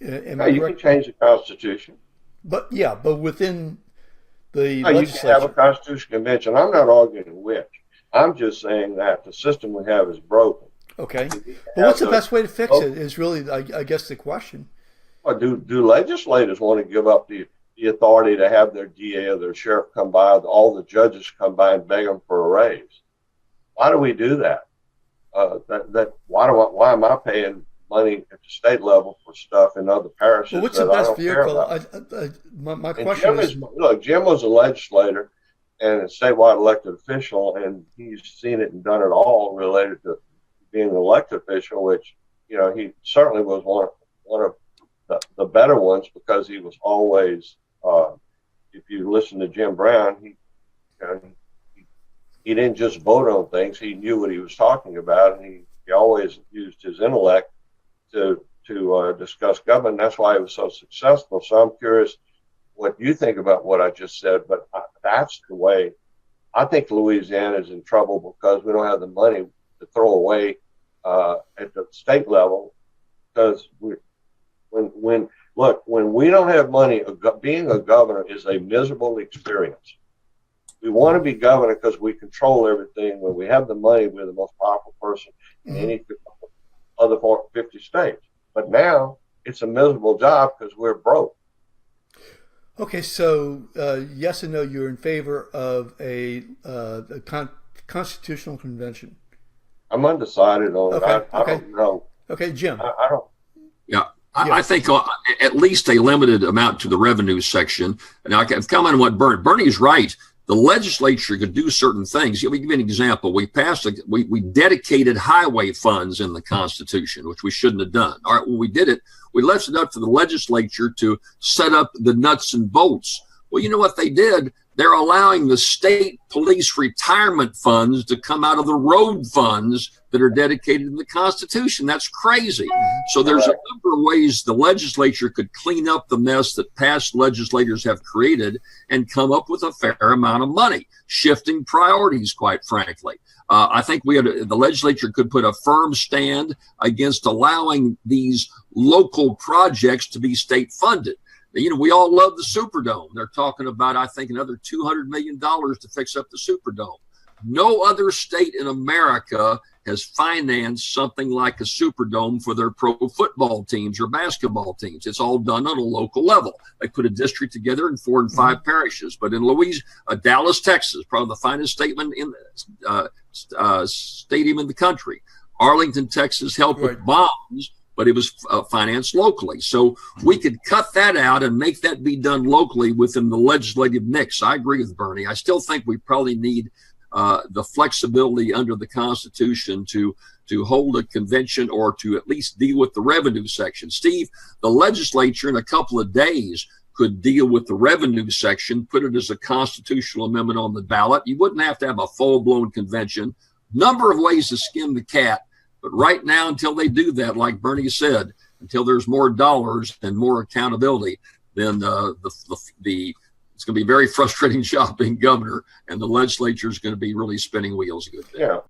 Am No, I you can correct? change the Constitution. But yeah, but within the No, you can have a legislature. Constitutional Convention. I'm not arguing which. I'm just saying that the system we have is broken. Okay. We need to But what's have the the best way to fix it is really, I guess, the question. Or do legislators want to give up the authority to have their DA or their sheriff come by, all the judges come by and beg them for a raise? Why do we do that? Why am I paying money at the state level for stuff in other Well, parishes what's the that I best don't care vehicle? about? My And question is, Jim was a legislator and a statewide elected official, and he's seen it and done it all related to being an elected official, which, he certainly was one of the better ones, because he was always, if you listen to Jim Brown, he didn't just vote on things. He knew what he was talking about, and he always used his intellect to discuss government. That's why he was so successful. So I'm curious what you think about what I just said, but that's the way. I think Louisiana is in trouble because we don't have the money to throw away at the state level, because when we don't have money, being a governor is a miserable experience. We want to be governor because we control everything. When we have the money, we're the most powerful person in any other 50 states. But now it's a miserable job because we're broke. okay, so yes and no, you're in favor of a constitutional convention. I'm undecided on it. Okay, I okay. don't know. Okay, Jim. I don't. Yeah. Yeah. I think at least a limited amount to the revenue section. And I can comment on what Bernie's right. The legislature could do certain things. Let me give you an example. We dedicated highway funds in the Constitution, which we shouldn't have done. All right, when we did it, we left it up to the legislature to set up the nuts and bolts. Well, you know what they did? They're allowing the state police retirement funds to come out of the road funds that are dedicated to the Constitution. That's crazy. So there's a number of ways the legislature could clean up the mess that past legislators have created and come up with a fair amount of money, shifting priorities, quite frankly. I think the legislature could put a firm stand against allowing these local projects to be state funded. We all love the Superdome. They're talking about, I think, another $200 million to fix up the Superdome. No other state in America has financed something like a Superdome for their pro football teams or basketball teams. It's all done on a local level. They put a district together in 4 and 5 parishes. But in Dallas, Texas, probably the finest stadium in the country. Arlington, Texas helped with bombs, but it was financed locally. So we could cut that out and make that be done locally within the legislative mix. I agree with Bernie. I still think we probably need the flexibility under the Constitution to hold a convention or to at least deal with the revenue section. Steve, the legislature in a couple of days could deal with the revenue section, put it as a constitutional amendment on the ballot. You wouldn't have to have a full-blown convention. Number of ways to skin the cat. But right now, until they do that, like Bernie said, until there's more dollars and more accountability, then it's going to be a very frustrating job being governor, and the legislature is going to be really spinning wheels a good bit. Yeah.